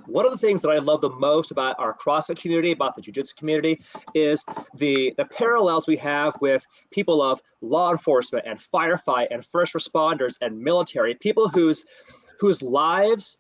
one of the things that I love the most about our CrossFit community, about the Jiu-Jitsu community, is the parallels we have with people of law enforcement and firefight and first responders and military, people whose lives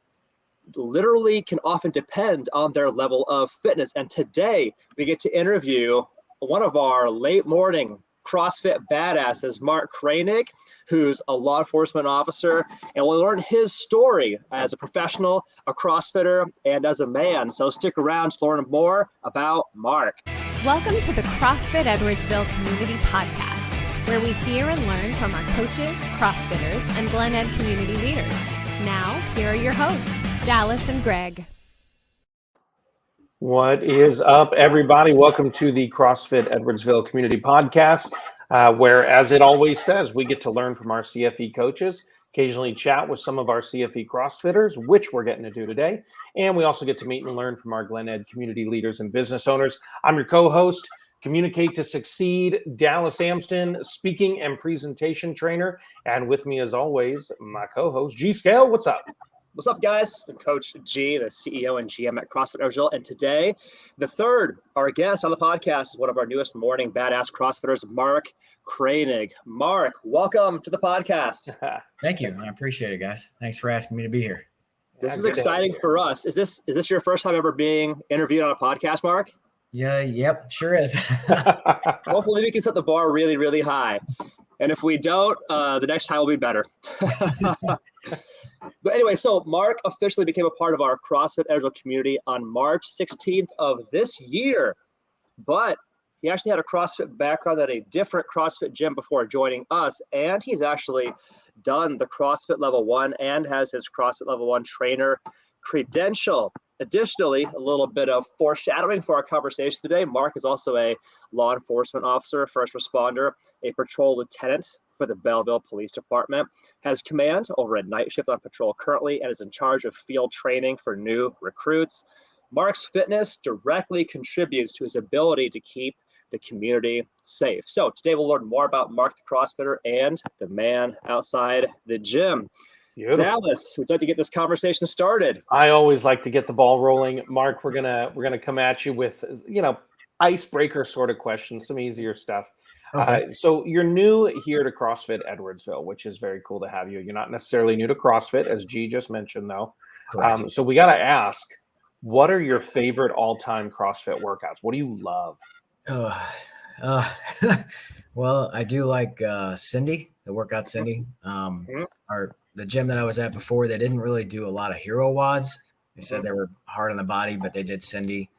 literally can often depend on their level of fitness. And today we get to interview one of our late morning CrossFit badasses, Mark Kroenig, who's a law enforcement officer, and we'll learn his story as a professional, a CrossFitter, and as a man. So stick around to learn more about Mark. Welcome to the CrossFit Edwardsville Community Podcast, where we hear and learn from our coaches, CrossFitters, and Glen Ed community leaders. Now, here are your hosts, Dallas and Greg. What is up, everybody? Welcome to the CrossFit Edwardsville Community Podcast, where, as it always says, we get to learn from our CFE coaches, occasionally chat with some of our CFE CrossFitters, which we're getting to do today, and we also get to meet and learn from our Glen Ed community leaders and business owners. I'm your co-host, Communicate to Succeed, Dallas Amston, speaking and presentation trainer, and with me, as always, my co-host, G Scale. What's up? What's up, guys? I'm Coach G, the CEO and GM at CrossFit Edwardsville. And today, our guest on the podcast is one of our newest morning badass CrossFitters, Mark Kroenig. Mark, welcome to the podcast. Thank you. I appreciate it, guys. Thanks for asking me to be here. This is exciting for us. Is this your first time ever being interviewed on a podcast, Mark? Yeah, yep, sure is. Hopefully we can set the bar really, really high. And if we don't, the next time will be better. But anyway, so Mark officially became a part of our CrossFit Edwardsville community on March 16th of this year. But he actually had a CrossFit background at a different CrossFit gym before joining us. And he's actually done the CrossFit Level 1 and has his CrossFit Level 1 trainer credential. Additionally, a little bit of foreshadowing for our conversation today. Mark is also a law enforcement officer, first responder, a patrol lieutenant for the Belleville Police Department, has command over a night shift on patrol currently, and is in charge of field training for new recruits. Mark's fitness directly contributes to his ability to keep the community safe. So today we'll learn more about Mark the CrossFitter and the man outside the gym. Beautiful. Dallas, we'd like to get this conversation started. I always like to get the ball rolling. Mark, we're gonna come at you with, icebreaker sort of questions, some easier stuff. Okay. So you're new here to CrossFit Edwardsville, which is very cool to have you. You're not necessarily new to CrossFit, as G just mentioned, though. So we got to ask, what are your favorite all-time CrossFit workouts? What do you love? Well, I do like Cindy, the workout Cindy. The gym that I was at before, they didn't really do a lot of hero wads. They said they were hard on the body, but they did Cindy.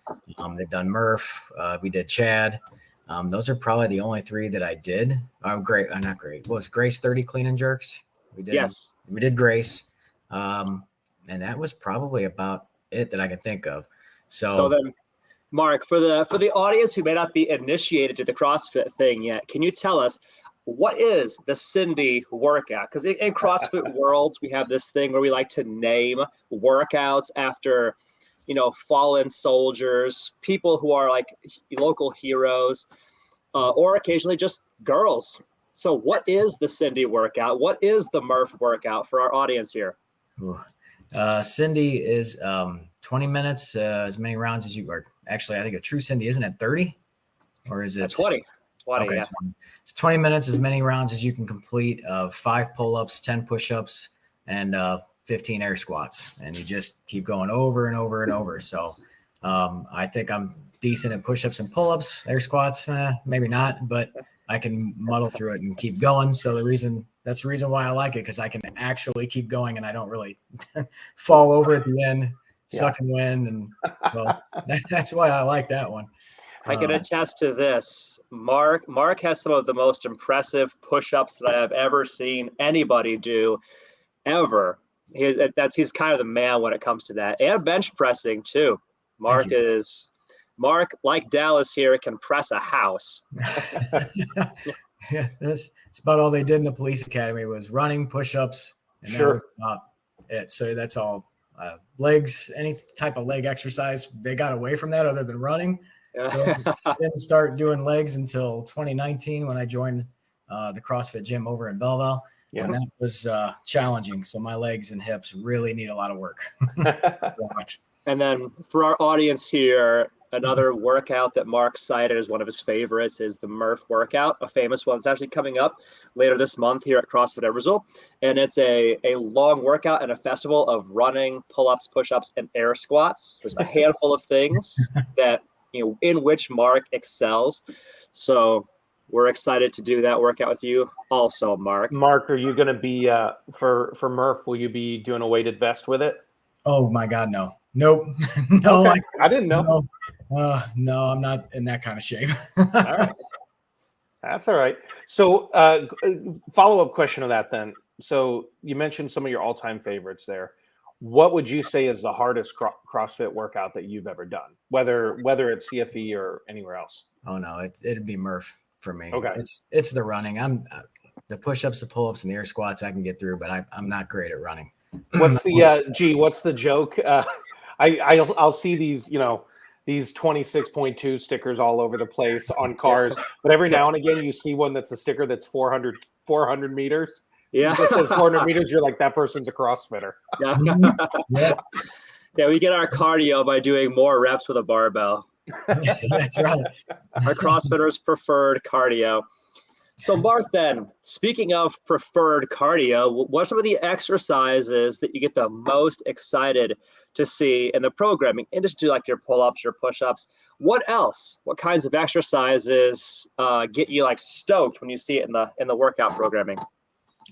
They've done Murph. We did Chad. Those are probably the only three that I did. Oh, great. Not great. What was Grace 30 clean and jerks? We did. Yes. We did Grace. And that was probably about it that I can think of. So then, Mark, for the audience who may not be initiated to the CrossFit thing yet, can you tell us what is the Cindy workout? Because in CrossFit worlds, we have this thing where we like to name workouts after, fallen soldiers, people who are like local heroes, or occasionally just girls. So what is the Cindy workout? What is the Murph workout for our audience here? Cindy is 20 minutes, as many rounds as you are. Actually, I think a true Cindy, isn't it 30? Or is it 20? 20, okay, yeah. It's 20 minutes, as many rounds as you can complete of 5 pull-ups, 10 push-ups, and 15 air squats. And you just keep going over and over and over. So I think I'm decent at push-ups and pull-ups. Air squats, maybe not, but I can muddle through it and keep going. So that's the reason why I like it, because I can actually keep going and I don't really fall over at the end, sucking wind. And well, that's why I like that one. I can attest to this. Mark has some of the most impressive push-ups that I have ever seen anybody do ever. He's kind of the man when it comes to that. And bench pressing too. Mark, like Dallas here, can press a house. Yeah, that's about all they did in the police academy was running, push-ups, and that was about it. So that's all. Legs, any type of leg exercise, they got away from that other than running. So I didn't start doing legs until 2019 when I joined the CrossFit gym over in Belleville. Yeah. And that was challenging. So my legs and hips really need a lot of work. And then for our audience here, another workout that Mark cited as one of his favorites is the Murph workout, a famous one. It's actually coming up later this month here at CrossFit Edwardsville. And it's a long workout and a festival of running, pull-ups, push-ups, and air squats. There's a handful of things that, in which Mark excels. So we're excited to do that workout with you also, Mark. Mark, are you going to be, for Murph, will you be doing a weighted vest with it? Oh my God, no. Nope. No, okay. I didn't know. No, I'm not in that kind of shape. All right. That's all right. So follow-up question to that then. So you mentioned some of your all-time favorites there. What would you say is the hardest CrossFit workout that you've ever done, whether it's CFE or anywhere else? Oh no, it'd be Murph for me. Okay. It's the running. I'm the push-ups, the pull-ups, and the air squats I can get through, but I'm not great at running. What's the what's the joke? I'll see these, these 26.2 stickers all over the place on cars, but every now and again you see one that's a sticker that's 400 meters. Yeah. It just says 400 meters. You're like, that person's a CrossFitter. Yeah. Yeah, we get our cardio by doing more reps with a barbell. That's right. Our CrossFitters' preferred cardio. So Mark, then, speaking of preferred cardio, what are some of the exercises that you get the most excited to see in the programming? And just do like your pull-ups, your push-ups. What else? What kinds of exercises get you like stoked when you see it in the workout programming?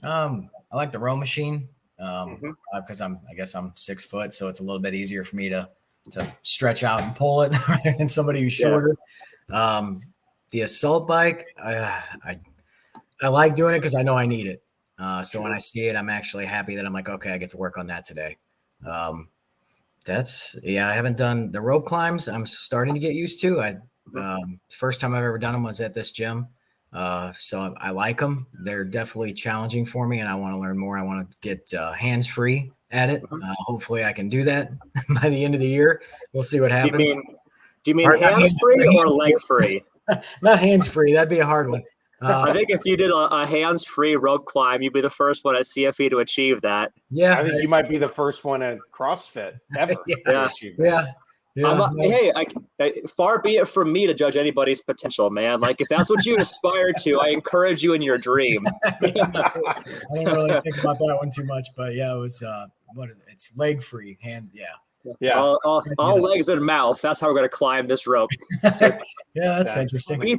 I like the row machine because I guess I'm 6 foot, so it's a little bit easier for me to stretch out and pull it than somebody who's shorter. Yeah. The assault bike, I like doing it because I know I need it. So when I see it, I'm actually happy that I'm like, okay, I get to work on that today. I haven't done the rope climbs. I'm starting to get used to. First time I've ever done them was at this gym. So I like them. They're definitely challenging for me and I want to learn more. I want to get hands-free at it. Hopefully I can do that by the end of the year. We'll see what happens. Do you mean hands-free or leg-free? Not hands-free. That'd be a hard one. I think if you did a hands-free rope climb, you'd be the first one at CFE to achieve that. Yeah, I think you might be the first one at CrossFit ever. Yeah. Hey, far be it from me to judge anybody's potential, man. Like if that's what you aspire to, I encourage you in your dream. I didn't really think about that one too much, but yeah, it was it's leg-free, hand, Yeah. All legs and mouth. That's how we're going to climb this rope. Yeah, that's interesting.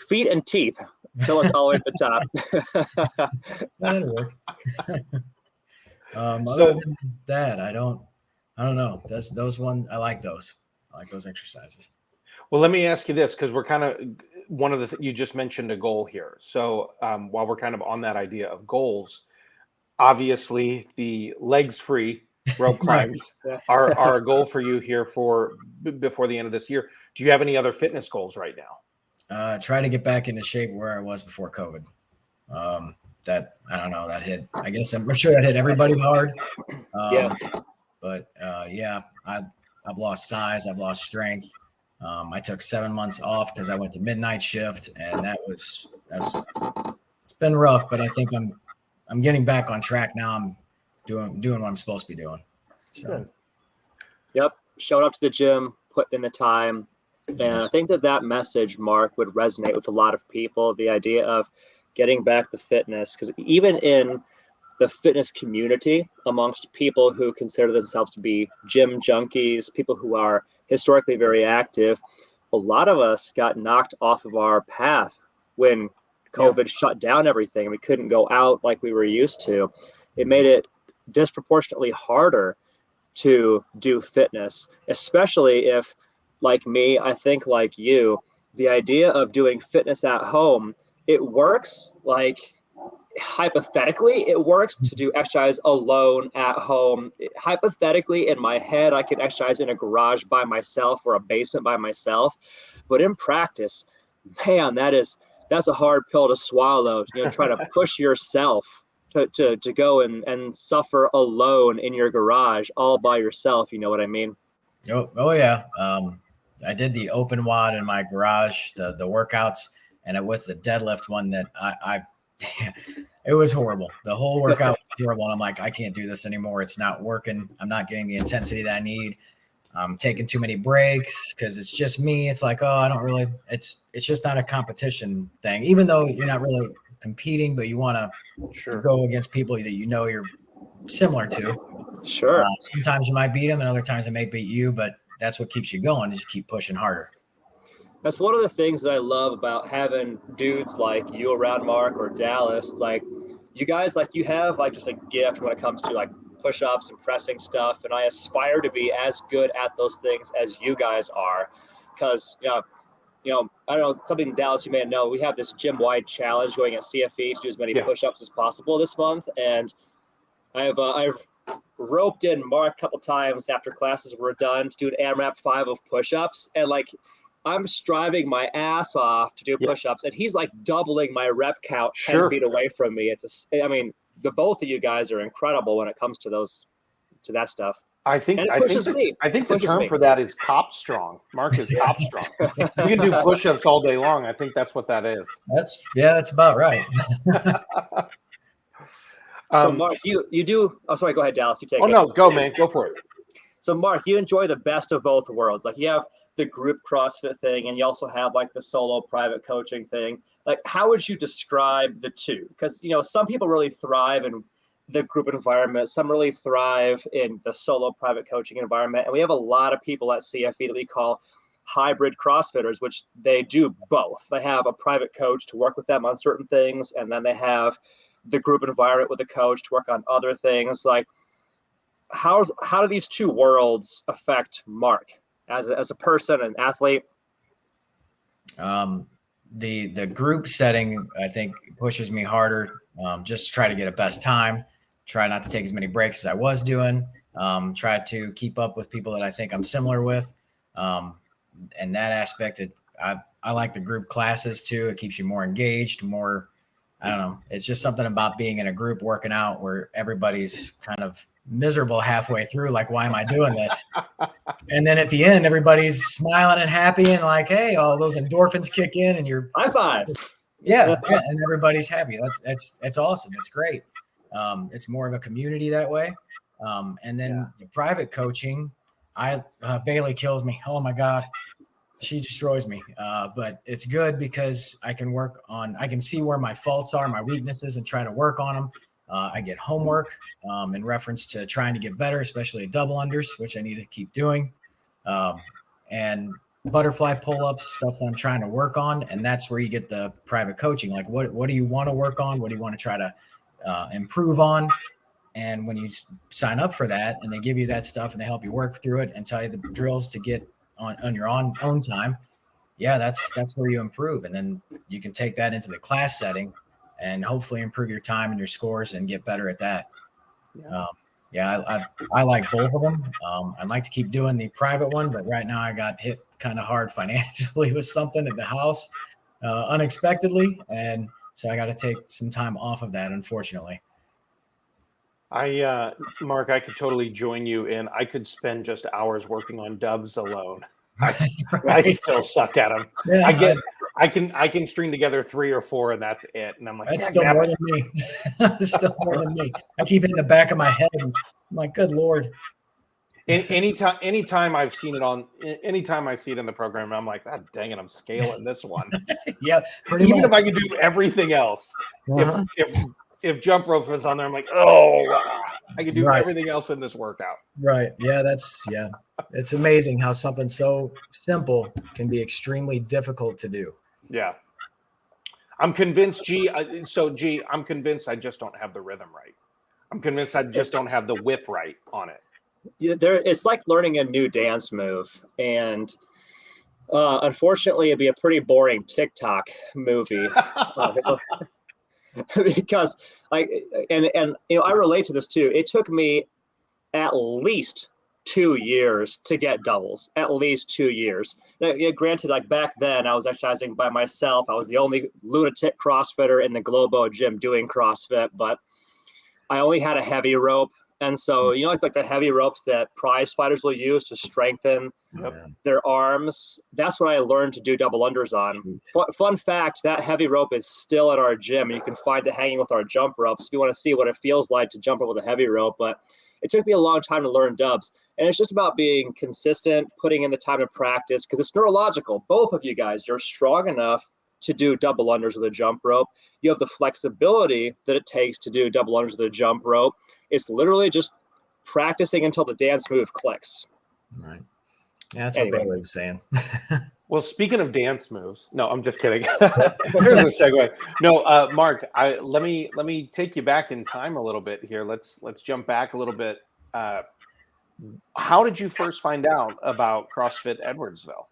Feet and teeth until it's all the way at the top. That'll work. Other than that, I don't know. That's those ones. I like those. I like those exercises. Well, let me ask you this, because we're kind of one of the you just mentioned a goal here. So while we're kind of on that idea of goals, obviously the legs free rope climbs are a goal for you here before the end of this year. Do you have any other fitness goals right now? Try to get back into shape where I was before COVID. That I don't know. That hit. I guess I'm sure that hit everybody hard. But I've lost size. I've lost strength. I took 7 months off because I went to midnight shift, and it's been rough. But I think I'm getting back on track now. I'm doing what I'm supposed to be doing. So. Yep. Showing up to the gym, putting in the time. And I think that message, Mark, would resonate with a lot of people. The idea of getting back the fitness, because even in the fitness community, amongst people who consider themselves to be gym junkies, people who are historically very active, a lot of us got knocked off of our path when COVID shut down everything and we couldn't go out like we were used to. It made it disproportionately harder to do fitness, especially if, like me, I think like you, the idea of doing fitness at home, it works. Like hypothetically, it works to do exercise alone at home. Hypothetically, in my head, I could exercise in a garage by myself or a basement by myself. But in practice, man, that's a hard pill to swallow. Try to push yourself to go and suffer alone in your garage all by yourself. You know what I mean? Oh yeah. I did the open WOD in my garage, the workouts, and it was the deadlift one that I it was horrible. The whole workout was horrible. And I'm like, I can't do this anymore. It's not working. I'm not getting the intensity that I need. I'm taking too many breaks because it's just me. It's like, oh, I don't really, it's just not a competition thing, even though you're not really competing, but you want to go against people that you know you're similar to. Sure. Sometimes you might beat them and other times they may beat you, but that's what keeps you going, is you keep pushing harder. That's one of the things that I love about having dudes like you around, Mark, or Dallas. Like, you guys, like, you have like just a gift when it comes to like push-ups and pressing stuff, and I aspire to be as good at those things as you guys are, because I don't know, something, Dallas, you may know, we have this gym-wide challenge going at CFE to do as many push-ups as possible this month, and I've roped in Mark a couple times after classes were done to do an AMRAP 5 of push-ups, and like, I'm striving my ass off to do push-ups, and he's like doubling my rep count 10 feet away from me. The both of you guys are incredible when it comes to that stuff. I think the term for that is cop strong. Mark is cop strong. You can do push-ups all day long. I think that's what that is. That's about right. So Mark, you do. Oh, sorry. Go ahead, Dallas. You take it. Oh no, go man, go for it. So Mark, you enjoy the best of both worlds. Like, you have the group CrossFit thing, and you also have like the solo private coaching thing. Like, how would you describe the two? Because some people really thrive in the group environment, some really thrive in the solo private coaching environment, and we have a lot of people at CFE that we call hybrid CrossFitters, which they do both. They have a private coach to work with them on certain things, and then they have the group environment with a coach to work on other things. Like, how do these two worlds affect Mark as a person, an athlete? The group setting, I think, pushes me harder, just to try to get a best time, try not to take as many breaks as I was doing, try to keep up with people that I think I'm similar with. And that aspect, I like the group classes too. It keeps you more engaged, I don't know. It's just something about being in a group working out where everybody's kind of miserable halfway through. Like, why am I doing this? And then at the end, everybody's smiling and happy and like, hey, all those endorphins kick in and you're high fives. Yeah. And everybody's happy. That's awesome. It's great. It's more of a community that way. And then the private coaching, Bailey kills me. Oh my God. She destroys me. But it's good because I can see where my faults are, my weaknesses, and try to work on them. I get homework in reference to trying to get better, especially at double unders, which I need to keep doing. And butterfly pull-ups, stuff that I'm trying to work on. And that's where you get the private coaching. Like, what do you want to work on? What do you want to try to improve on? And when you sign up for that and they give you that stuff and they help you work through it and tell you the drills to get on your own time, that's where you improve. And then you can take that into the class setting and hopefully improve your time and your scores and get better at that. I like both of them. I'd like to keep doing the private one, but right now I got hit kind of hard financially with something at the house unexpectedly. And so I got to take some time off of that, unfortunately. Mark, I could totally join you in. I could spend just hours working on dubs alone. I still suck at them. Yeah, I can string together 3 or 4 and that's it. And I'm like, that's still more than me. That's still more than me. I keep it in the back of my head. I'm like, good Lord. Anytime I've seen it anytime I see it in the program, I'm like, God dang it, I'm scaling this one. Yeah, pretty much. Even if I could do everything else, if jump rope was on there, I'm like, I can do everything else in this workout. Right. Yeah, it's amazing how something so simple can be extremely difficult to do. Yeah. I'm convinced, I'm convinced I just don't have the rhythm right. I'm convinced I just don't have the whip right on it. Yeah, it's like learning a new dance move. And unfortunately, it'd be a pretty boring TikTok movie. Because I relate to this too. It took me at least 2 years to get doubles, at least 2 years. Now, granted, like back then I was exercising by myself. I was the only lunatic CrossFitter in the Globo gym doing CrossFit, but I only had a heavy rope. And so, like the heavy ropes that prize fighters will use to strengthen their arms, that's what I learned to do double unders on. Fun fact, that heavy rope is still at our gym, and you can find it hanging with our jump ropes if you want to see what it feels like to jump up with a heavy rope. But it took me a long time to learn dubs. And it's just about being consistent, putting in the time to practice, because it's neurological. Both of you guys, you're strong enough to do double unders with a jump rope. You have the flexibility that it takes to do double unders with a jump rope. It's literally just practicing until the dance move clicks. Right. Yeah, that's Anyway. what Bailey was saying. Well, speaking of dance moves, no, I'm just kidding. Here's a segue. No, Mark, let me take you back in time a little bit here. Let's jump back a little bit. How did you first find out about CrossFit Edwardsville?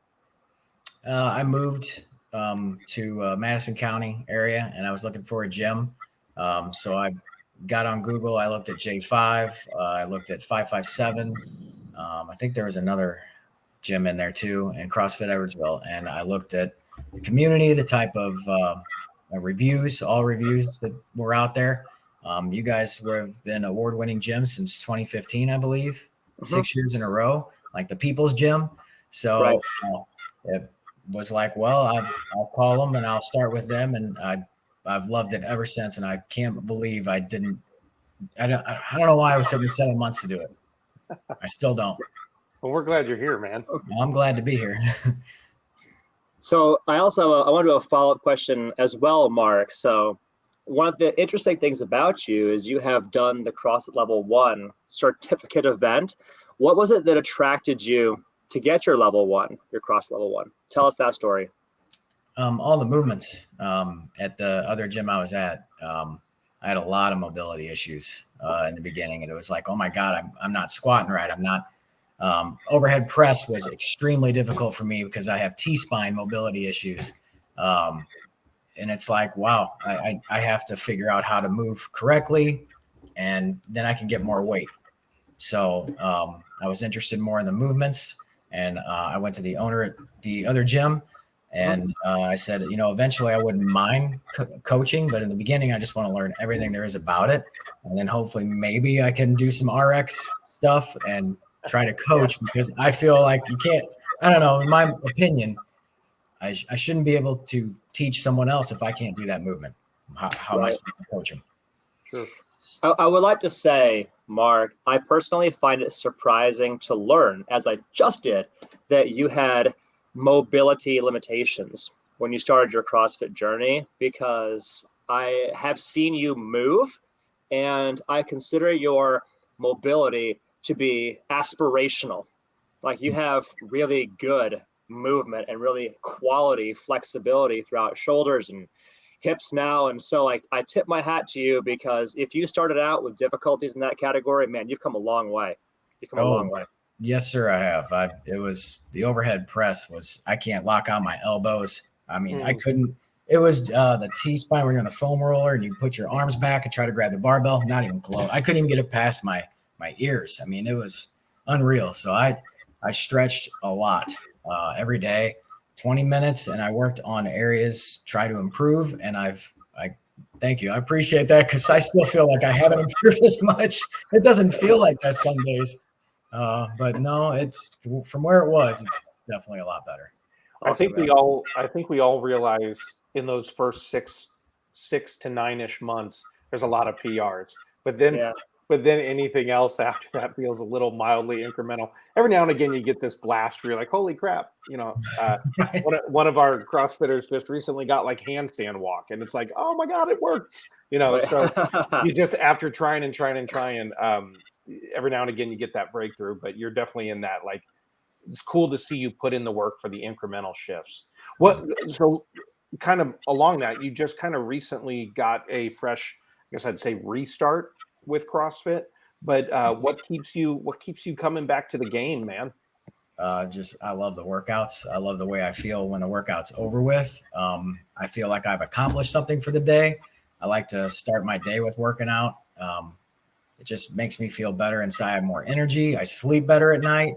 I moved to Madison County area, and I was looking for a gym. So I got on Google. I looked at J5. I looked at 557. I think there was another gym in there too, and CrossFit Edwardsville. And I looked at the community, the type of reviews, all reviews that were out there. You guys have been award-winning gym since 2015, I believe, 6 years in a row, like the People's Gym. So it was like, well, I'll call them and I'll start with them. And I've loved it ever since. And I can't believe I don't know why it took me 7 months to do it. I still don't. Well, we're glad you're here, man. I'm glad to be here. So I also I want to do a follow-up question as well, Mark. So one of the interesting things about you is you have done the CrossFit Level 1 certificate event. What was it that attracted you to get your Level 1, your CrossFit Level 1? Tell us that story. All the movements at the other gym I was at. I had a lot of mobility issues in the beginning, and it was like, oh my God, I'm not squatting right. I'm not. Overhead press was extremely difficult for me because I have T-spine mobility issues. And it's like, wow, I have to figure out how to move correctly, and then I can get more weight. So I was interested more in the movements, and I went to the owner at the other gym, and I said, eventually I wouldn't mind coaching, but in the beginning, I just want to learn everything there is about it. And then hopefully maybe I can do some RX stuff and try to coach, because I feel like you can't, I don't know, in my opinion, I shouldn't be able to teach someone else if I can't do that movement. How am I supposed to coach them? Sure. I would like to say, Mark, I personally find it surprising to learn, as I just did, that you had mobility limitations when you started your CrossFit journey, because I have seen you move, and I consider your mobility to be aspirational. Like, you have really good movement and really quality flexibility throughout shoulders and hips now. And so, like, I tip my hat to you, because if you started out with difficulties in that category, man, you've come a long way. You've come a long way. Yes, sir, I have. It was the overhead press I can't lock on my elbows. I mean, I couldn't. It was the T-spine when you're on the foam roller and you put your arms back and try to grab the barbell. Not even close. I couldn't even get it past my ears. I mean, it was unreal. So I stretched a lot every day, 20 minutes, and I worked on areas, try to improve. And I thank you. I appreciate that, because I still feel like I haven't improved as much. It doesn't feel like that some days. But no, it's from where it was, it's definitely a lot better. Awesome, I think we all realize in those first six to 9-ish months, there's a lot of PRs, but then anything else after that feels a little mildly incremental. Every now and again, you get this blast where you're like, holy crap. One of our CrossFitters just recently got like handstand walk, and it's like, oh my God, it works. So you just, after trying, every now and again, you get that breakthrough, but you're definitely in that, like, it's cool to see you put in the work for the incremental shifts. So kind of along that, you just kind of recently got a fresh, I guess I'd say, restart with CrossFit, but what keeps you coming back to the game, man? I love the workouts. I love the way I feel when the workout's over with. I feel like I've accomplished something for the day. I like to start my day with working out. It just makes me feel better inside. I have more energy. I sleep better at night.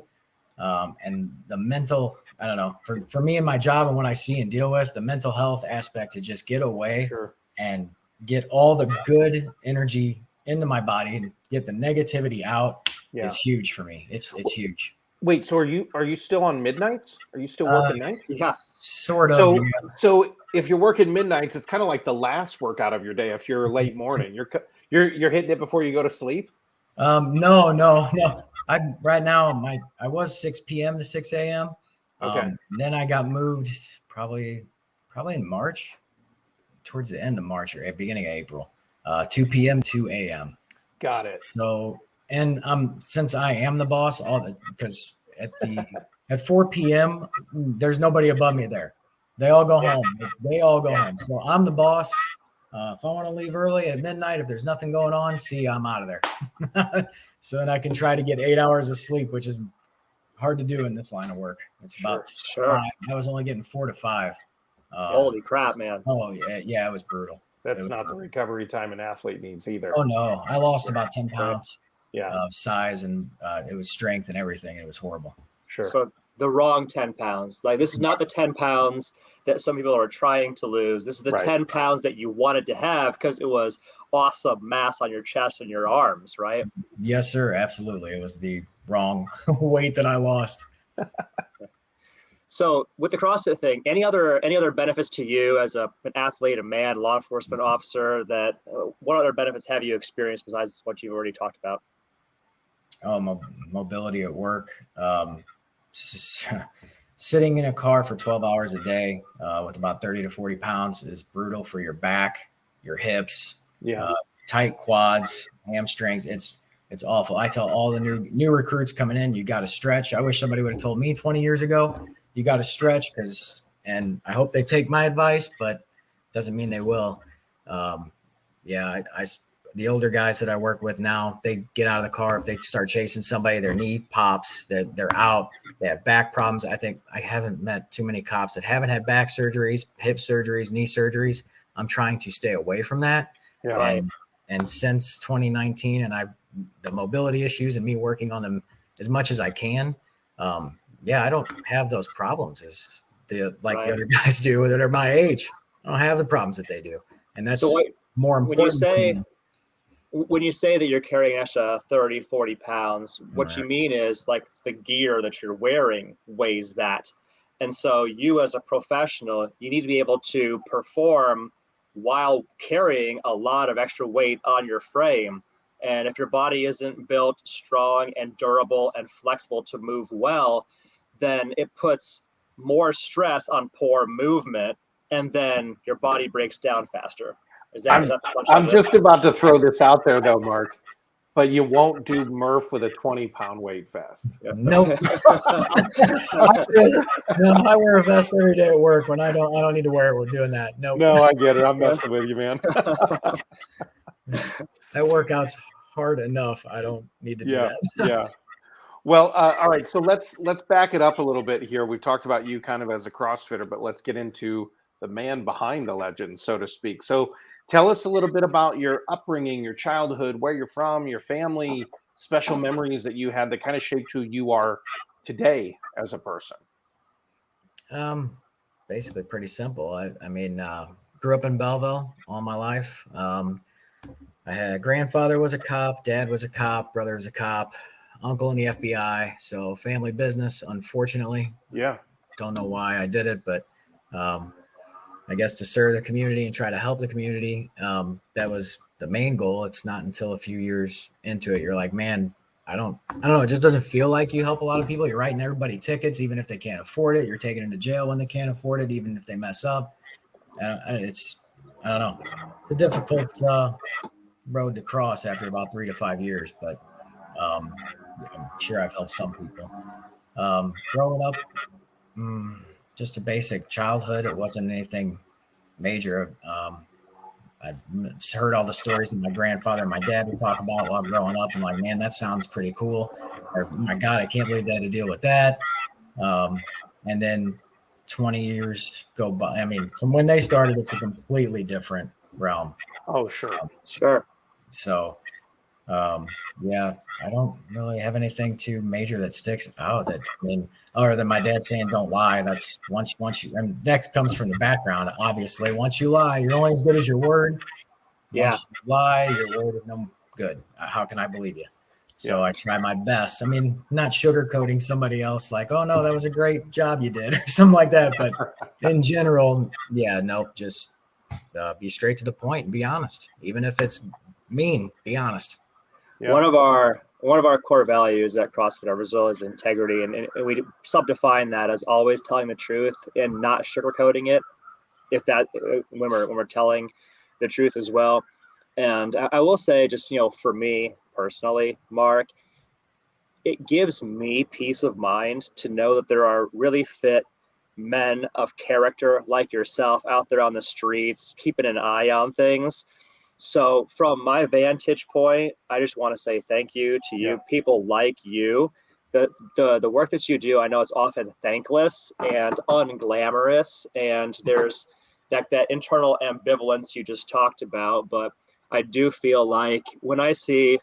And the mental, I don't know, for me and my job and what I see and deal with, the mental health aspect, to just get away and get all the good energy into my body and get the negativity out is huge for me. It's huge. Wait, so are you still on midnights? Are you still working nights? Yeah, sort of. So if you're working midnights, it's kind of like the last workout of your day. If you're late morning, you're hitting it before you go to sleep. No. Right now I was 6 p.m. to 6 a.m. Okay. Then I got moved probably in March, towards the end of March or beginning of April, 2 p.m. 2 a.m. Got it. So, and since I am the boss, because at 4 p.m. there's nobody above me there. They all go home. They all go home. So I'm the boss. If I want to leave early at midnight, if there's nothing going on, I'm out of there. So then I can try to get 8 hours of sleep, which is hard to do in this line of work. It's about Sure. 5. I was only getting 4 to 5. Holy crap, man. Oh yeah, it was brutal. That's not the recovery time an athlete needs either. Oh no, I lost about 10 pounds Yeah. of size, and it was strength and everything. It was horrible. Sure. So the wrong 10 pounds. Like, this is not the 10 pounds that some people are trying to lose. This is the 10 pounds that you wanted to have because it was awesome mass on your chest and your arms, right? Yes, sir. Absolutely. It was the wrong weight that I lost. So with the CrossFit thing, any other benefits to you as an athlete, a man, law enforcement officer, that what other benefits have you experienced besides what you've already talked about? Mobility at work. Sitting in a car for 12 hours a day with about 30 to 40 pounds is brutal for your back, your hips, tight quads, hamstrings. It's awful. I tell all the new recruits coming in, you got to stretch. I wish somebody would have told me 20 years ago, you got to stretch, and I hope they take my advice, but doesn't mean they will. The older guys that I work with now, they get out of the car. If they start chasing somebody, their knee pops, they're out, they have back problems. I think I haven't met too many cops that haven't had back surgeries, hip surgeries, knee surgeries. I'm trying to stay away from that. Yeah. And since 2019, and the mobility issues and me working on them as much as I can, I don't have those problems as the other guys do that are my age. I don't have the problems that they do. And that's more important to me. When you say that you're carrying an extra 30, 40 pounds, what you mean is like the gear that you're wearing weighs that. And so you as a professional, you need to be able to perform while carrying a lot of extra weight on your frame. And if your body isn't built strong and durable and flexible to move well, then it puts more stress on poor movement, and then your body breaks down faster. I'm just about to throw this out there, though, Mark, but you won't do Murph with a 20-pound weight vest. Nope. I wear a vest every day at work when I don't need to wear it. We're doing that. Nope. No, I get it. I'm messing with you, man. That workout's hard enough. I don't need to do that. Yeah. Well, all right. So let's back it up a little bit here. We've talked about you kind of as a CrossFitter, but let's get into the man behind the legend, so to speak. So tell us a little bit about your upbringing, your childhood, where you're from, your family, special memories that you had that kind of shaped who you are today as a person. Basically pretty simple. I grew up in Belleville all my life. I had grandfather was a cop, dad was a cop, brother was a cop, uncle in the FBI. So family business, unfortunately. Yeah. Don't know why I did it, but I guess to serve the community and try to help the community. That was the main goal. It's not until a few years into it, you're like, man, I don't know. It just doesn't feel like you help a lot of people. You're writing everybody tickets, even if they can't afford it. You're taking them to jail when they can't afford it, even if they mess up. I don't know. It's a difficult road to cross after about 3 to 5 years, but I'm sure I've helped some people. Growing up, just a basic childhood. It wasn't anything major. I heard all the stories that my grandfather and my dad would talk about while growing up. I'm like, man, that sounds pretty cool. Or, my God, I can't believe they had to deal with that. And then 20 years go by. I mean, from when they started, it's a completely different realm. Oh, sure. Sure. So, I don't really have anything too major that sticks out. Other than my dad saying, "Don't lie." That's once you, and that comes from the background. Obviously, once you lie, you're only as good as your word. Once you lie, your word is no good. How can I believe you? So I try my best. I mean, not sugarcoating somebody else like, "Oh no, that was a great job you did," or something like that. But in general, just be straight to the point and be honest, even if it's mean. Be honest. Yeah. One of our core values at CrossFit Edwardsville is integrity, and we subdefine that as always telling the truth and not sugarcoating it. If that when we're telling the truth as well. And I will say, just for me personally, Mark, it gives me peace of mind to know that there are really fit men of character like yourself out there on the streets, keeping an eye on things. So from my vantage point, I just want to say thank you to you, people like you. The work that you do, I know it's often thankless and unglamorous, and there's that internal ambivalence you just talked about. But I do feel like when I see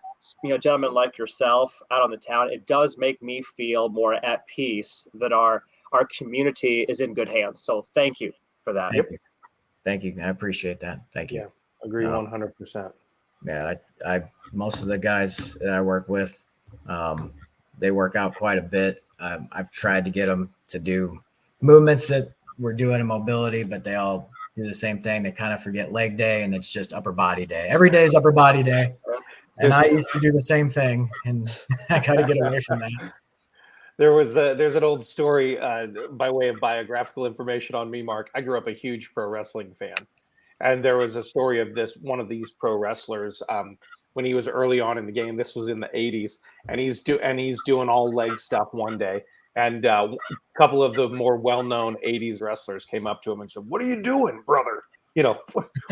gentlemen like yourself out on the town, it does make me feel more at peace that our community is in good hands. So thank you for that. Thank you. I appreciate that. Thank you. Yeah, agree 100%. Yeah, I most of the guys that I work with, they work out quite a bit. I've tried to get them to do movements that we're doing in mobility, but they all do the same thing. They kind of forget leg day, and it's just upper body day. Every day is upper body day. And I used to do the same thing, and I got to get away from that. There's an old story by way of biographical information on me, Mark. I grew up a huge pro wrestling fan, and there was a story of one of these pro wrestlers when he was early on in the game. This was in the 80s, and he's doing all leg stuff one day, and a couple of the more well-known 80s wrestlers came up to him and said, "What are you doing, brother?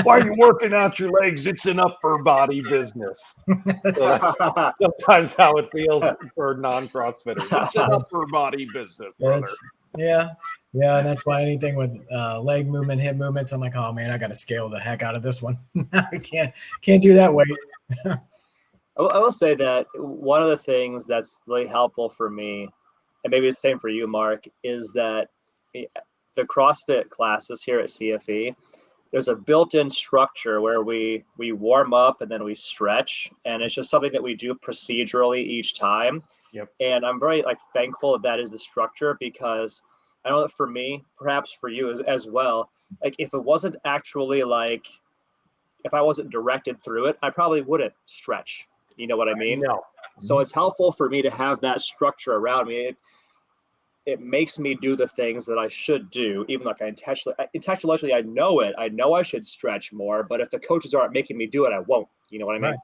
Why are you working out your legs? It's an upper body business." So that's sometimes how it feels for non-CrossFitters. It's an upper body business, brother. Yeah, and that's why anything with leg movement, hip movements, I'm like, oh man, I got to scale the heck out of this one. I can't do that weight. I will say that one of the things that's really helpful for me, and maybe the same for you, Mark, is that the CrossFit classes here at CFE, there's a built-in structure where we warm up and then we stretch, and it's just something that we do procedurally each time. Yep. And I'm very thankful that is the structure, because I know that for me, perhaps for you as well, if it wasn't actually if I wasn't directed through it, I probably wouldn't stretch. You know what I mean? No. So it's helpful for me to have that structure around me. It makes me do the things that I should do, even like intellectually I know it. I know I should stretch more, but if the coaches aren't making me do it, I won't. You know what I mean? Right.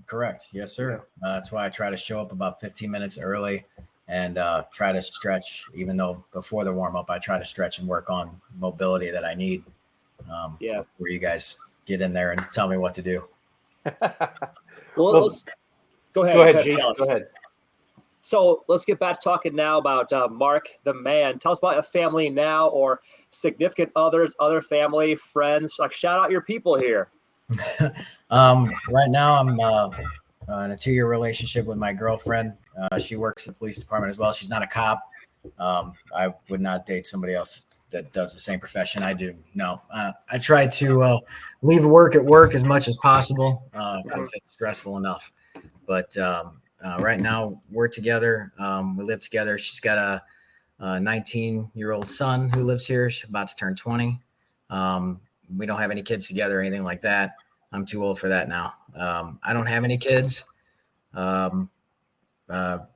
Correct. Yes, sir. That's why I try to show up about 15 minutes early and try to stretch, even though before the warm up, I try to stretch and work on mobility that I need. Where you guys get in there and tell me what to do. Well, let's go ahead. Go ahead, G. Go ahead. So let's get back to talking now about Mark, the man. Tell us about a family now, or significant others, other family, friends. Shout out your people here. Right now, I'm in a 2-year relationship with my girlfriend. She works at the police department as well. She's not a cop. I would not date somebody else that does the same profession I do. No, I try to leave work at work as much as possible because it's stressful enough. But right now we're together. We live together. She's got a 19-year-old son who lives here. She's about to turn 20. We don't have any kids together or anything like that. I'm too old for that now. I don't have any kids. Right now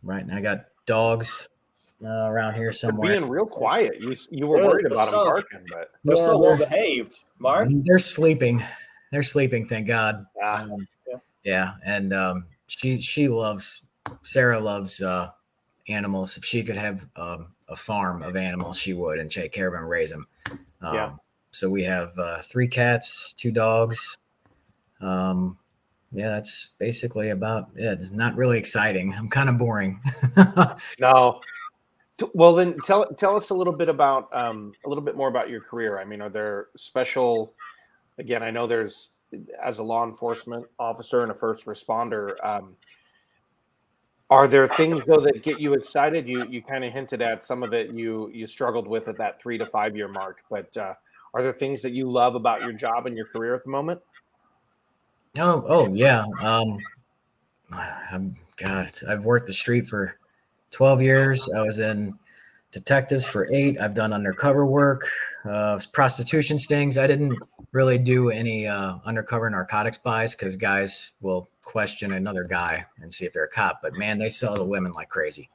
I got dogs around here somewhere. They're being real quiet. You were worried about them barking, but they're so well behaved, Mark. They're sleeping. Thank God. Yeah. And Sarah loves animals. If she could have a farm of animals, she would, and take care of them and raise them. So we have 3 cats, 2 dogs. That's basically about it. It's not really exciting. I'm kind of boring. No. Well, then tell us a little bit more about your career. I mean, are there special? Again, I know there's, as a law enforcement officer and a first responder, are there things though that get you excited? You kind of hinted at some of it. You struggled with at that 3 to 5 year mark, but are there things that you love about your job and your career at the moment? Oh yeah. I've worked the street for 12 years. I was in detectives for 8. I've done undercover work, prostitution stings. I didn't really do any undercover narcotics buys because guys will question another guy and see if they're a cop. But man, they sell to women like crazy.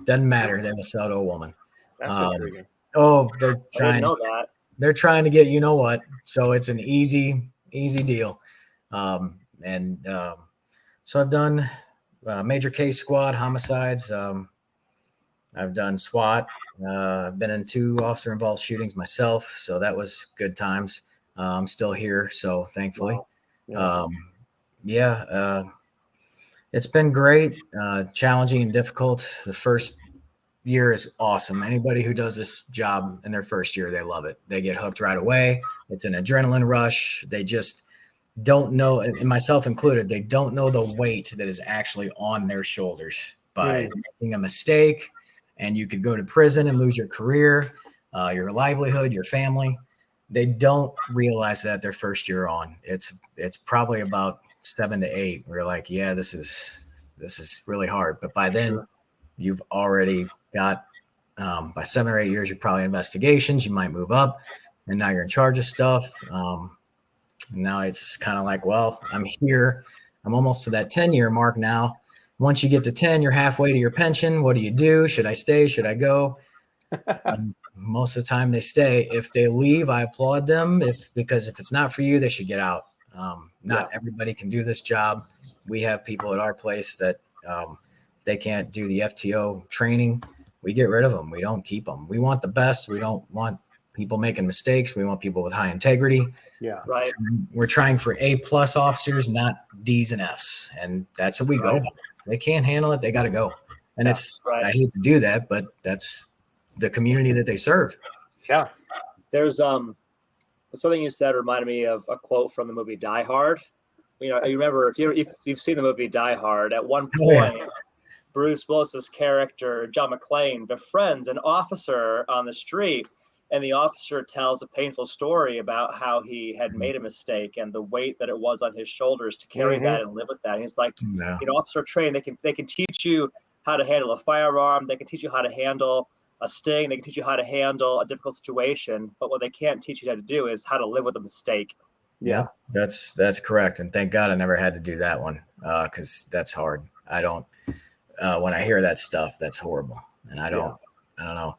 Doesn't matter. They will sell to a woman. That's intriguing. Oh, they're I trying. didn't know that. They're trying to get you know what. So it's an easy deal. So I've done major case squad homicides. I've done SWAT. I've been in 2 officer involved shootings myself, so that was good times. I'm still here, so thankfully. Wow. It's been great, challenging and difficult. The first year is awesome. Anybody who does this job in their first year, they love it. They get hooked right away. It's an adrenaline rush. They just don't know, and myself included, they don't know the weight that is actually on their shoulders by making a mistake. And you could go to prison and lose your career, your livelihood, your family. They don't realize that their first year on. It's probably about 7 to 8. We're like, yeah, this is really hard. But by then, you've already got by 7 or 8 years, you're probably investigations. You might move up, and now you're in charge of stuff. Now it's kind of like, well, I'm here. I'm almost to that 10-year mark now. Once you get to 10, you're halfway to your pension. What do you do? Should I stay? Should I go? Most of the time they stay. If they leave, I applaud them because if it's not for you, they should get out. Not everybody can do this job. We have people at our place that if they can't do the FTO training, we get rid of them. We don't keep them. We want the best. We don't want people making mistakes. We want people with high integrity. Yeah. Right. We're trying for A+ officers, not D's and F's. And that's what we go by. They can't handle it. They got to go. And I hate to do that, but that's the community that they serve. Yeah. There's something you said reminded me of a quote from the movie Die Hard. You remember if you've seen the movie Die Hard, at one point, Bruce Willis's character, John McClane, befriends an officer on the street, and the officer tells a painful story about how he had made a mistake and the weight that it was on his shoulders to carry that and live with that. And he's like, officer trained, they can teach you how to handle a firearm, they can teach you how to handle a sting, they can teach you how to handle a difficult situation, but what they can't teach you how to do is how to live with a mistake. Yeah, that's correct. And thank God I never had to do that one because that's hard. I don't, when I hear that stuff, that's horrible. And I don't know.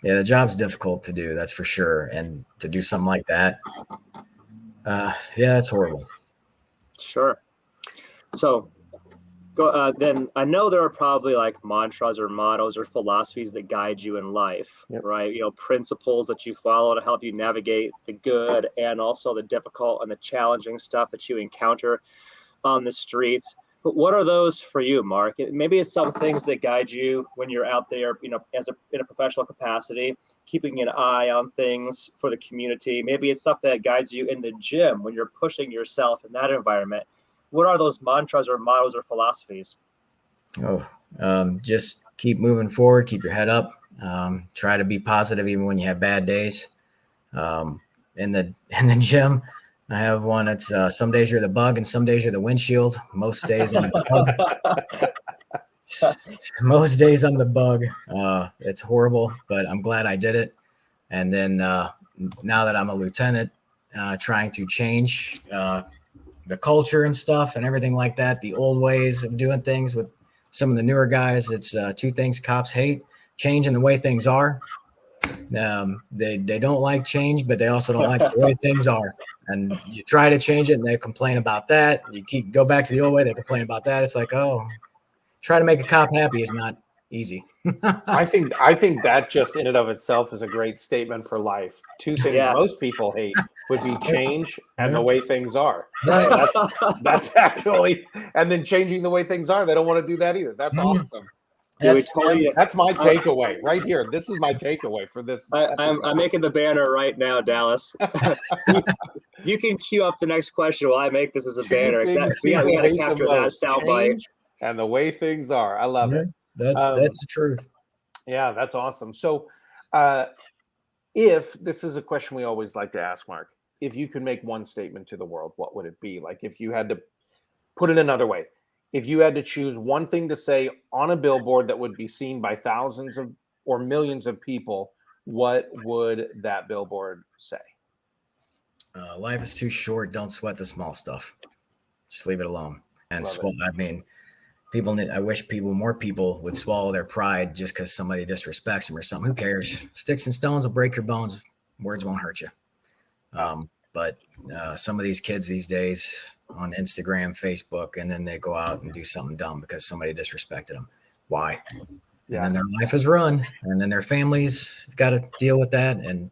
The job's difficult to do, that's for sure. And to do something like that, it's horrible. Sure. So then I know there are probably like mantras or mottos or philosophies that guide you in life, right? Principles that you follow to help you navigate the good and also the difficult and the challenging stuff that you encounter on the streets. But what are those for you, Mark? Maybe it's some things that guide you when you're out there, in a professional capacity, keeping an eye on things for the community. Maybe it's stuff that guides you in the gym when you're pushing yourself in that environment. What are those mantras or mottos or philosophies? Just keep moving forward, keep your head up, try to be positive even when you have bad days. In the gym, I have one that's some days you're the bug and some days you're the windshield. Most days I'm the bug. Most days I'm the bug. It's horrible, but I'm glad I did it. And then now that I'm a lieutenant, trying to change the culture and stuff and everything like that, the old ways of doing things with some of the newer guys. It's 2 things cops hate: change and the way things are. They don't like change, but they also don't like the way things are. And you try to change it and they complain about that. You go back to the old way, they complain about that. It's like, try to make a cop happy is not easy. I think that just in and of itself is a great statement for life. 2 things most people hate would be change and the way things are. That's actually, and then changing the way things are. They don't want to do that either. That's awesome. That's my takeaway right here. This is my takeaway for this. I'm making the banner right now, Dallas. You can cue up the next question while I make this as a banner. We got to capture that soundbite. And the way things are. I love it. That's the truth. Yeah, that's awesome. So if this is a question we always like to ask, Mark, if you could make one statement to the world, what would it be? Like if you had to put it another way, if you had to choose one thing to say on a billboard that would be seen by thousands of or millions of people, what would that billboard say? Life is too short. Don't sweat the small stuff. Just leave it alone. And I wish more people would swallow their pride just because somebody disrespects them or something. Who cares? Sticks and stones will break your bones. Words won't hurt you. But some of these kids these days on Instagram, Facebook, and then they go out and do something dumb because somebody disrespected them. Why? Yeah. And then their life is ruined, and then their families got to deal with that and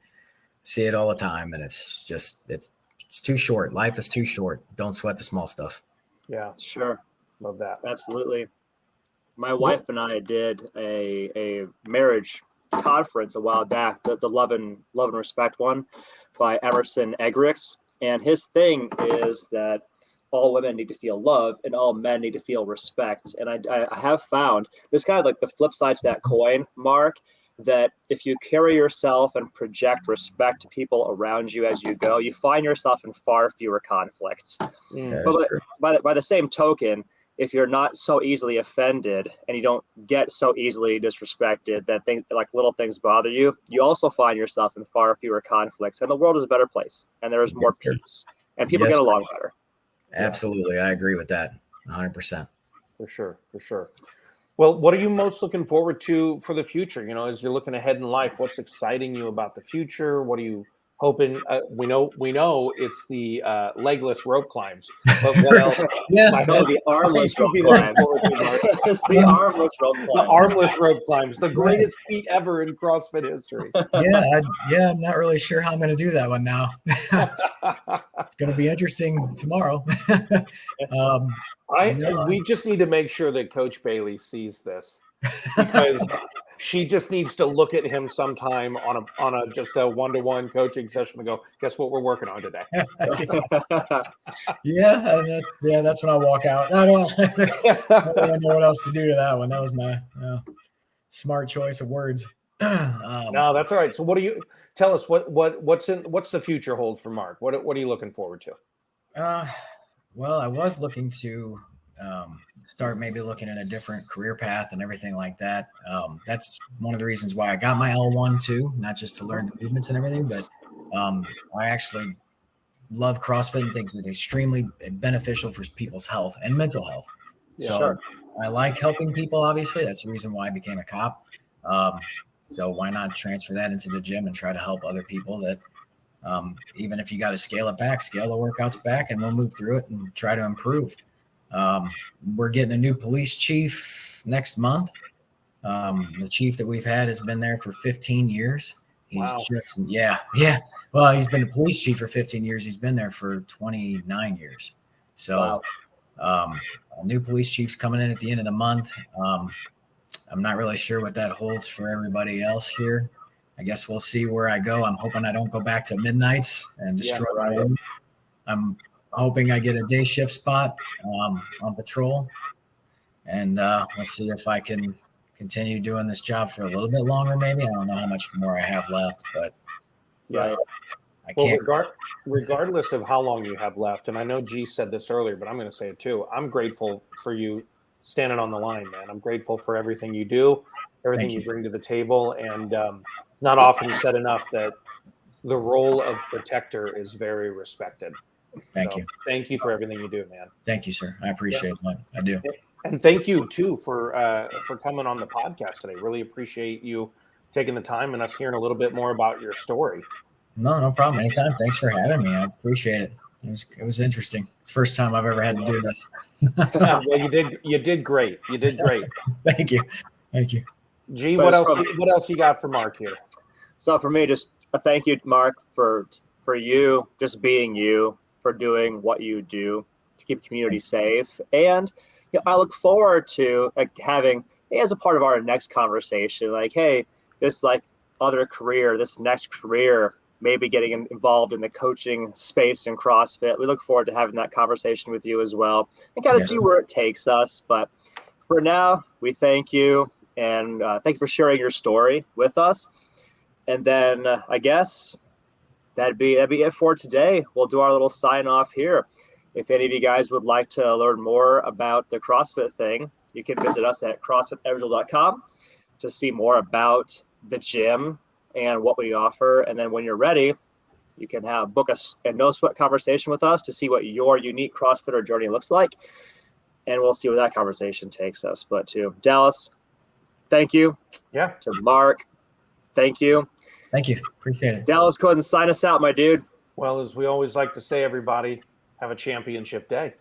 see it all the time. And it's too short. Life is too short. Don't sweat the small stuff. Yeah, sure. Love that. Absolutely. My wife and I did a marriage conference a while back, the Love and Respect one by Emerson Eggerichs. And his thing is that all women need to feel love and all men need to feel respect. And I have found this kind of like the flip side to that coin, Mark, that if you carry yourself and project respect to people around you as you go, you find yourself in far fewer conflicts. But by the same token, if you're not so easily offended and you don't get so easily disrespected that things like little things bother you, you also find yourself in far fewer conflicts, and the world is a better place, and there is more peace, and people get along better. Absolutely. I agree with that 100%. For sure. Well, what are you most looking forward to for the future? You know, as you're looking ahead in life, what's exciting you about the future? What are you hoping? We know it's the legless rope climbs, but what else? The armless rope climbs. It's the armless rope climbs. The armless rope climbs, the greatest feat ever in CrossFit history. I'm not really sure how I'm going to do that one now. It's going to be interesting tomorrow. We just need to make sure that Coach Bailey sees this, because she just needs to look at him sometime on a just a one-to-one coaching session and go, guess what we're working on today? That's when I walk out. I don't really know what else to do to that one. That was my smart choice of words. No, that's all right. So what do you tell us? What's the future hold for Mark? What are you looking forward to? Well, I was looking to start maybe looking at a different career path and everything like that. That's one of the reasons why I got my L1 too, not just to learn the movements and everything, but I actually love CrossFit and think it's extremely beneficial for people's health and mental health. I like helping people, obviously. That's the reason why I became a cop. So why not transfer that into the gym and try to help other people that even if you got to scale it back, scale the workouts back, and we'll move through it and try to improve. We're getting a new police chief next month. The chief that we've had has been there for 15 years. He's Well, he's been the police chief for 15 years. He's been there for 29 years. So a new police chief's coming in at the end of the month. I'm not really sure what that holds for everybody else here. I guess we'll see where I go. I'm hoping I don't go back to midnights and destroy my room. I'm hoping I get a day shift spot on patrol. And we'll see if I can continue doing this job for a little bit longer, maybe. I don't know how much more I have left, but I can't. Regardless of how long you have left, and I know G said this earlier, but I'm going to say it too. I'm grateful for you standing on the line, man. I'm grateful for everything you do, everything you bring to the table, and not often said enough that the role of protector is very respected. Thank you. Thank you for everything you do, man. Thank you, sir. I appreciate that. I do. And thank you too for coming on the podcast today. Really appreciate you taking the time and us hearing a little bit more about your story. No problem. Anytime. Thanks for having me. I appreciate it. It was interesting. It's the first time I've ever had to do this. Well, you did great. You did great. Thank you. G, so what else you got for Mark here? So for me, just a thank you, Mark, for you just being you, for doing what you do to keep the community safe. And I look forward to having as a part of our next conversation, this this next career, maybe getting involved in the coaching space in CrossFit. We look forward to having that conversation with you as well and kind of see where it takes us. But for now, we thank you and thank you for sharing your story with us. And then I guess that'd be it for today. We'll do our little sign off here. If any of you guys would like to learn more about the CrossFit thing, you can visit us at CrossFitEdwardsville.com to see more about the gym and what we offer. And then when you're ready, you can book a no sweat conversation with us to see what your unique CrossFitter journey looks like. And we'll see where that conversation takes us. But to Dallas, thank you. Yeah. To Mark, thank you. Thank you. Appreciate it. Dallas, go ahead and sign us out, my dude. Well, as we always like to say, everybody, have a championship day.